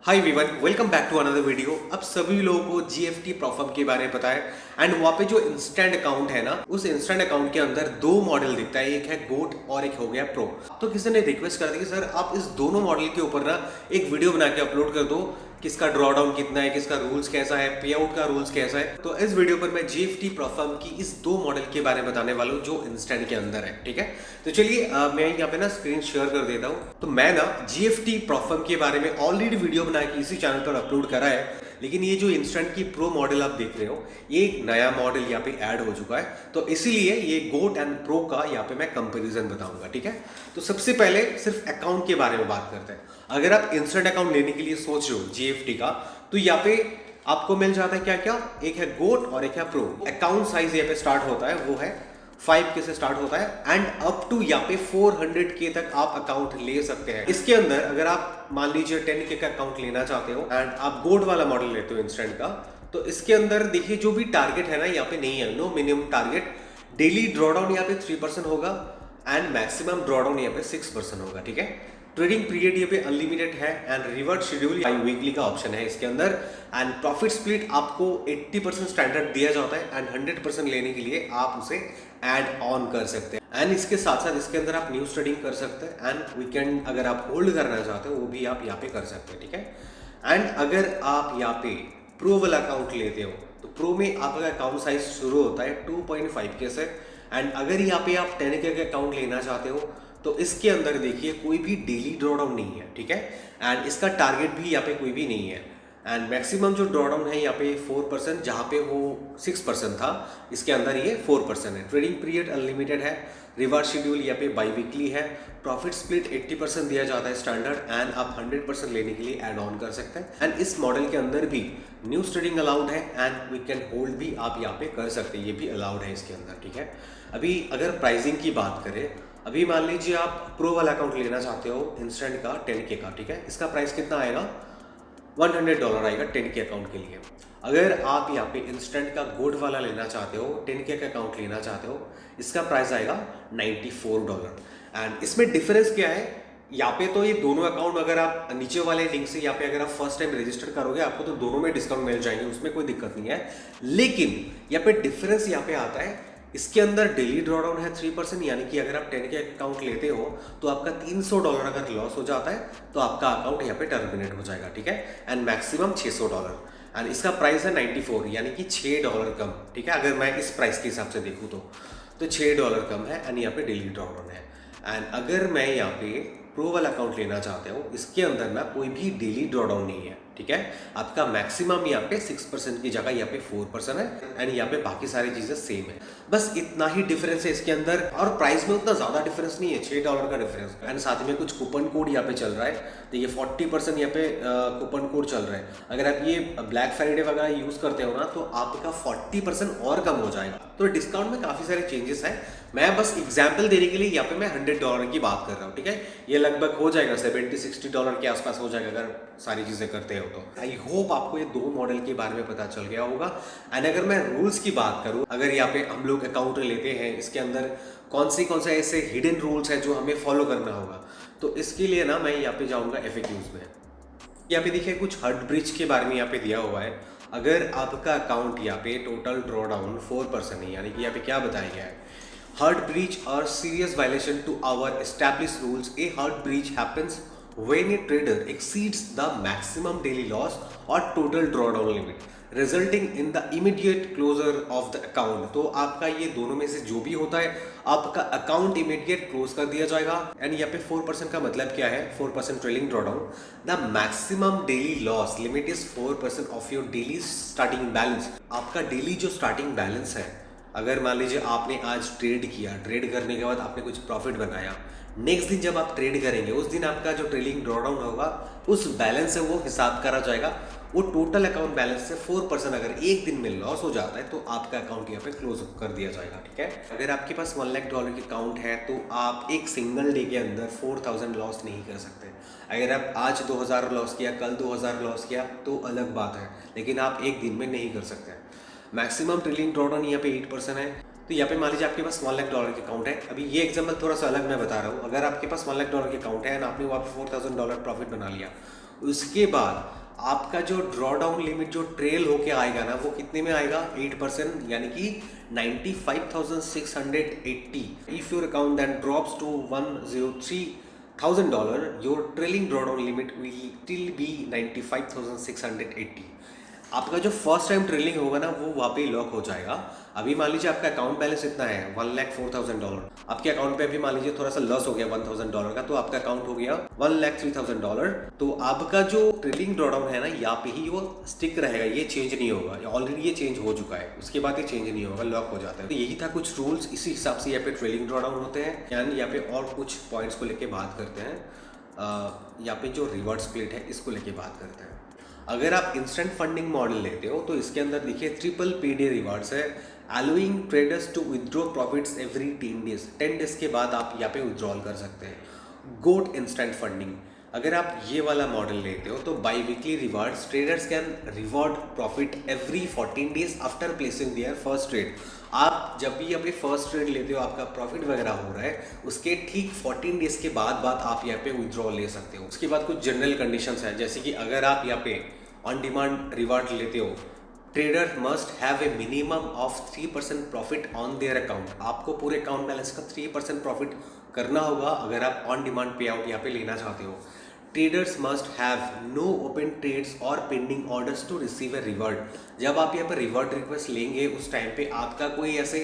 Hi everyone, welcome back to another video. अब सभी लोगों को जीएफटी प्रोफर्म के बारे में पता है एंड वहाँ पे जो इंस्टेंट अकाउंट है ना, उस इंस्टेंट अकाउंट के अंदर दो मॉडल दिखता है, एक है गोट और एक हो गया प्रो। तो किसी ने रिक्वेस्ट कर दी कि सर आप इस दोनों मॉडल के ऊपर ना एक वीडियो बना के अपलोड कर दो, किसका ड्रॉ डाउन कितना है, किसका रूल्स कैसा है, पे आउट का रूल्स कैसा है। तो इस वीडियो पर मैं जीएफटी प्रोफर्म की इस दो मॉडल के बारे में बताने वाला हूँ जो इंस्टेंट के अंदर है। ठीक है, तो चलिए मैं यहाँ पे ना स्क्रीन शेयर कर देता हूँ। तो मैं ना जीएफटी प्रोफर्म के बारे में ऑलरेडी वीडियो बना के इसी चैनल पर अपलोड करा है, लेकिन ये जो इंस्टेंट की प्रो मॉडल आप देख रहे हो, ये एक नया मॉडल यहाँ पे ऐड हो चुका है। तो इसीलिए ये गोट एंड प्रो का यहाँ पे मैं कंपैरिजन बताऊंगा। ठीक है, तो सबसे पहले सिर्फ अकाउंट के बारे में बात करते हैं। अगर आप इंस्टेंट अकाउंट लेने के लिए सोच रहे हो जीएफटी का, तो यहाँ पे आपको मिल जाता है क्या क्या, एक है गोट और एक है प्रो। अकाउंट साइज यहाँ पे स्टार्ट होता है वो है 5K से स्टार्ट होता है एंड अप टू यहाँ पे 400K तक आप अकाउंट ले सकते हैं। इसके अंदर अगर आप मान लीजिए 10K का अकाउंट लेना चाहते हो एंड आप गोल्ड वाला मॉडल लेते हो इंस्टेंट का, तो इसके अंदर देखिए जो भी टारगेट है ना यहाँ पे नहीं है, no minimum target. Daily drawdown यहाँ पे 3% होगा एंड मैक्सिमम ड्रॉडाउन यहाँ पे 6% होगा। ठीक है, ट्रेडिंग पीरियड ये पे अनलिमिटेड है एंड रिवर्ट शेड्यूल वीकली का ऑप्शन है इसके अंदर एंड प्रॉफिट स्प्लिट आपको 80% स्टैंडर्ड दिया जाता है एंड 100% लेने के लिए आप उसे ऐड ऑन कर सकते हैं। एंड इसके साथ साथ इसके अंदर आप न्यूज ट्रेडिंग कर सकते हैं एंड वीकेंड अगर आप होल्ड करना चाहते हो वो भी आप यहाँ पे कर सकते हैं। ठीक है, एंड अगर आप यहाँ पे प्रो वाला अकाउंट लेते हो तो प्रो में आपका अकाउंट साइज शुरू होता है 2.5K से एंड अगर यहाँ पे आप 10K का अकाउंट लेना चाहते हो तो इसके अंदर देखिए कोई भी डेली ड्रॉडाउन नहीं है। ठीक है, एंड इसका टारगेट भी यहाँ पे कोई भी नहीं है एंड मैक्सिमम जो ड्रॉडाउन है यहाँ पे 4%, जहाँ पे वो 6% था, इसके अंदर ये 4% है। ट्रेडिंग पीरियड अनलिमिटेड है, रिवार्ड शेड्यूल यहाँ पे बाई वीकली है, प्रॉफिट स्प्लिट 80% दिया जाता है स्टैंडर्ड एंड आप 100% लेने के लिए ऐड ऑन कर सकते हैं। एंड इस मॉडल के अंदर भी न्यूज ट्रेडिंग अलाउड है एंड वी कैन होल्ड भी आप यहाँ पे कर सकते हैं, ये भी अलाउड है इसके अंदर। ठीक है, अभी अगर प्राइसिंग की बात करें, अभी मान लीजिए आप प्रो वाला अकाउंट लेना चाहते हो इंस्टेंट का 10K का। ठीक है, इसका प्राइस कितना आएगा, $100 आएगा 10K अकाउंट के लिए। अगर आप यहाँ पे इंस्टेंट का गोल्ड वाला लेना चाहते हो, 10K का अकाउंट लेना चाहते हो, इसका प्राइस आएगा $94 एंड इसमें डिफरेंस क्या है, यहाँ पे तो ये दोनों अकाउंट अगर आप नीचे वाले लिंक से यहाँ पे अगर आप फर्स्ट टाइम रजिस्टर करोगे आपको तो दोनों में डिस्काउंट मिल जाएंगे, उसमें कोई दिक्कत नहीं है। लेकिन यहाँ पे डिफरेंस यहाँ पे आता है, इसके अंदर डेली ड्रॉडाउन है 3%, यानी कि अगर आप 10K अकाउंट लेते हो तो आपका $300 अगर लॉस हो जाता है तो आपका अकाउंट यहाँ पे टर्मिनेट हो जाएगा। ठीक है, एंड मैक्सिमम $600 एंड इसका प्राइस है 94, यानी कि $6 कम। ठीक है, अगर मैं इस प्राइस के हिसाब से देखूँ तो $6 कम है एंड यहाँ पे डेली ड्रॉडाउन है। एंड अगर मैं यहाँ पे प्रो वाला अकाउंट लेना चाहते हो, इसके अंदर ना कोई भी डेली ड्रॉडाउन नहीं है। ठीक है, आपका मैक्सिमम यहाँ पे 6% की जगह यहाँ पे 4% है एंड यहाँ पे बाकी सारी चीजें सेम है, बस इतना ही डिफरेंस है इसके अंदर। और प्राइस में उतना ज्यादा डिफरेंस नहीं है, $6 का डिफरेंस एंड साथ में कुछ कूपन कोड यहाँ पे चल रहा है। तो ये 40% यहाँ पे कूपन कोड चल रहा है। अगर आप ये ब्लैक फ्राइडे वगैरह यूज करते हो ना तो आपका 40% और कम हो जाएगा। तो डिस्काउंट में काफी सारे चेंजेस हैं, मैं बस एग्जाम्पल देने के लिए यहाँ पे मैं $100 की बात कर रहा हूँ। ठीक है, ये लगभग हो जाएगा $70-60 के आसपास हो जाएगा अगर सारी चीजें करते हो तो। आई होप आपको ये दो मॉडल के बारे में पता चल गया होगा। एंड अगर मैं रूल्स की बात करूँ, अगर यहाँ पे हम लोग अकाउंट लेते हैं, इसके अंदर कौन से ऐसे हिडन रूल्स हैं जो हमें फॉलो करना होगा, तो इसके लिए ना मैं यहाँ पे जाऊँगा FAQs में। यहाँ पे देखिए कुछ हर्ट ब्रिज के बारे में यहाँ पे दिया हुआ है। अगर आपका अकाउंट यहाँ पे टोटल ड्रॉडाउन 4% है, यानी कि यहाँ पे क्या बताया गया है, hurt breach or serious violation to our established rules. A hurt breach happens when a trader exceeds the maximum daily loss or total drawdown limit, resulting in the immediate closure of the account. तो आपका ये दोनों में से जो भी होता है, आपका अकाउंट इमीडिएट क्लोज कर दिया जाएगा। एंड यहाँ पे 4% का मतलब क्या है, 4% trailing drawdown. The maximum daily loss limit is 4% of your daily starting balance. आपका डेली जो स्टार्टिंग बैलेंस है, अगर मान लीजिए आपने आज ट्रेड किया, ट्रेड करने के बाद आपने कुछ प्रॉफिट बनाया, नेक्स्ट दिन जब आप ट्रेड करेंगे उस दिन आपका जो ट्रेलिंग ड्रॉडाउन होगा उस बैलेंस से वो हिसाब करा जाएगा। वो टोटल अकाउंट बैलेंस से 4% अगर एक दिन में लॉस हो जाता है तो आपका अकाउंट यहाँ पे क्लोज कर दिया जाएगा। ठीक है, अगर आपके पास $1 लाख की अकाउंट है तो आप एक सिंगल डे के अंदर 4000 लॉस नहीं कर सकते। अगर आप आज 2000 लॉस किया, कल 2000 लॉस किया तो अलग बात है, लेकिन आप एक दिन में नहीं कर सकते। मैक्सिमम ट्रेलिंग ड्रॉडाउन यहाँ पे 8% है। तो यहाँ पे मान लीजिए आपके पास $1 लाख के अकाउंट है। अभी ये एग्जाम्पल थोड़ा सा अलग मैं बता रहा हूँ। अगर आपके पास $1 लाख के अकाउंट है और आपने वहाँ पे $4000 प्रॉफिट बना लिया, उसके बाद आपका जो ड्रॉ डाउन लिमिट जो ट्रेल होके आएगा ना, वो कितने में आएगा? 8%, यानी कि 95,680. If your account then drops to $103,000, your trailing draw down limit will still be 95,680. आपका जो फर्स्ट टाइम ट्रेलिंग होगा ना, वो वहाँ पे लॉक हो जाएगा. अभी मान लीजिए आपका अकाउंट बैलेंस इतना है $1,04,000. आपके अकाउंट पे अभी मान लीजिए थोड़ा सा लॉस हो गया $1,000 का, तो आपका अकाउंट हो गया $1,03,000. तो आपका जो ट्रेलिंग ड्रॉडाउन है ना, यहाँ पे ही वो स्टिक रहेगा, ये चेंज नहीं होगा. ऑलरेडी ये चेंज हो चुका है, उसके बाद ये चेंज नहीं होगा, लॉक हो जाता है. तो यही था कुछ रूल्स, इसी हिसाब से यहाँ पे ट्रेलिंग ड्रॉडाउन होते हैं. यानी यहाँ पे और कुछ पॉइंट्स को लेके बात करते हैं. यहाँ पे जो रिवॉर्ड स्प्लिट है, इसको लेके बात करते हैं. अगर आप इंस्टेंट फंडिंग मॉडल लेते हो तो इसके अंदर देखिए ट्रिपल पीडी रिवार्ड्स है, allowing traders to withdraw profits every 10 days. 10 days के बाद आप यहाँ पे विदड्रॉल कर सकते हैं. गोट इंस्टेंट फंडिंग, अगर आप ये वाला मॉडल लेते हो तो biweekly rewards, traders can reward profit every 14 days after placing their first trade. आप जब भी यहाँ पे फर्स्ट ट्रेड लेते हो, आपका प्रॉफिट वगैरह हो रहा है, उसके ठीक 14 डेज के बाद आप यहाँ पे विदड्रॉ ले सकते हो. उसके बाद कुछ जनरल कंडीशंस हैं, जैसे कि अगर आप यहाँ पे ऑन डिमांड रिवार्ड लेते हो, trader must have a minimum of 3% profit on their account. आपको पूरे अकाउंट बैलेंस का 3% प्रॉफिट करना होगा अगर आप ऑन डिमांड पे आउट यहाँ पे लेना चाहते हो. Traders must have no open trades और pending orders to receive a reward. जब आप यहाँ पर रिवॉर्ड रिक्वेस्ट लेंगे, उस टाइम पे आपका कोई ऐसे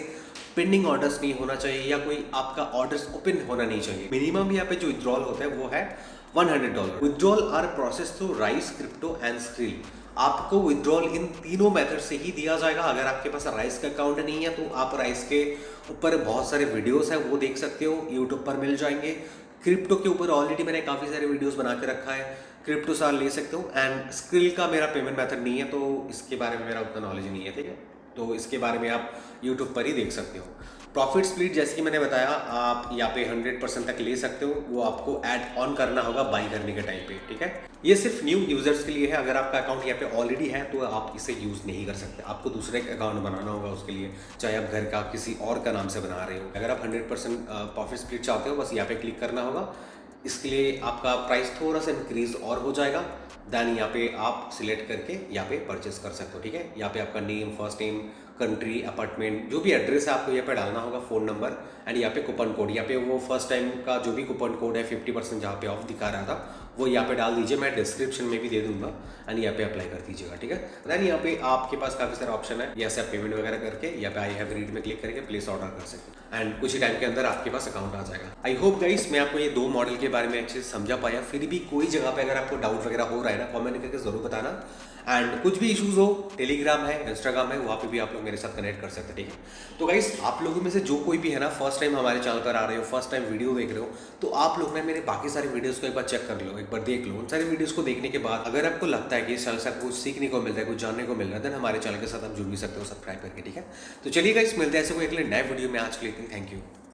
पेंडिंग ऑर्डर्स नहीं होना चाहिए या कोई आपका ऑर्डर्स ओपन होना नहीं चाहिए. मिनिमम यहाँ पे जो विड्रॉल होता है वो है $100. Withdrawal are process through Rise, crypto and Skrill. आपको विड्रॉल इन तीनों मेथड से ही दिया जाएगा. अगर आपके पास राइस का अकाउंट नहीं है तो आप राइस के ऊपर बहुत सारे वीडियोस हैं, वो देख सकते हो, यूट्यूब पर मिल जाएंगे. क्रिप्टो के ऊपर ऑलरेडी मैंने काफ़ी सारे वीडियोस बना के रखा है, क्रिप्टो सार ले सकते हो. एंड स्क्रिल का मेरा पेमेंट मेथड नहीं है, तो इसके बारे में मेरा उतना नॉलेज नहीं है, ठीक है. तो इसके बारे में आप यूट्यूब पर ही देख सकते हो. प्रॉफिट स्प्लिट जैसे कि मैंने बताया, आप यहाँ पे 100% तक ले सकते हो. वो आपको ऐड ऑन करना होगा बाई करने के टाइम पे, ठीक है. ये सिर्फ न्यू यूजर्स के लिए है. अगर आपका अकाउंट यहाँ पे ऑलरेडी है तो आप इसे यूज़ नहीं कर सकते. आपको दूसरे अकाउंट बनाना होगा उसके लिए, चाहे आप घर का किसी और का नाम से बना रहे हो. अगर आप 100% प्रॉफिट स्प्लिट चाहते हो, बस यहाँ पे क्लिक करना होगा. इसके लिए आपका प्राइस थोड़ा सा इंक्रीज और हो जाएगा. देन यहाँ पे आप सिलेक्ट करके यहाँ पे परचेस कर सकते हो, ठीक है. यहाँ पे आपका name, first name, country, apartment, जो भी एड्रेस है आपको यहाँ पे डालना होगा, फ़ोन नंबर एंड यहाँ पे कूपन कोड. यहाँ पे वो फर्स्ट टाइम का जो भी कूपन कोड है 50% जहाँ पे ऑफ दिखा रहा था, वो यहाँ पे डाल दीजिए. मैं डिस्क्रिप्शन में भी दे दूंगा एंड यहाँ पे अप्लाई कर दीजिएगा, ठीक है. देन यहाँ पे आपके पास काफ़ी सारे ऑप्शन है, यहाँ से आप पेमेंट वगैरह करके यहाँ पे आई हैव रीड में क्लिक करके प्लेस ऑर्डर कर सकते हैं एंड कुछ ही टाइम के अंदर आपके पास अकाउंट आ जाएगा. आई होप गाइस मैं आपको ये दो मॉडल के बारे में अच्छे से समझा पाया. फिर भी कोई जगह पे अगर आपको डाउट वगैरह हो रहा है ना, कमेंट करके जरूर बताना. एंड कुछ भी इशूज़ हो, टेलीग्राम है, इंस्टाग्राम है, वहाँ पे भी आप लोग मेरे साथ कनेक्ट कर सकते हैं, ठीक है. तो गाइस आप लोगों में से जो कोई भी है ना, फर्स्ट टाइम हमारे चैनल पर आ रहे हो, फर्स्ट टाइम वीडियो देख रहे हो, तो आप लोग ना मेरे बाकी सारे वीडियोस को एक बार चेक कर लो, एक बार देख लो. उन सारे वीडियोस को देखने के बाद अगर आपको लगता है कि इस चैनल से आपको कुछ सीखने को मिल रहा है, कुछ जानने को मिल रहा है, देन हमारे चैनल के साथ आप जुड़ भी सकते हो सब्सक्राइब करके, ठीक है. तो चलिए गाइस मिलते हैं ऐसे कोई अगले नए वीडियो में. आज के लिए थैंक यू.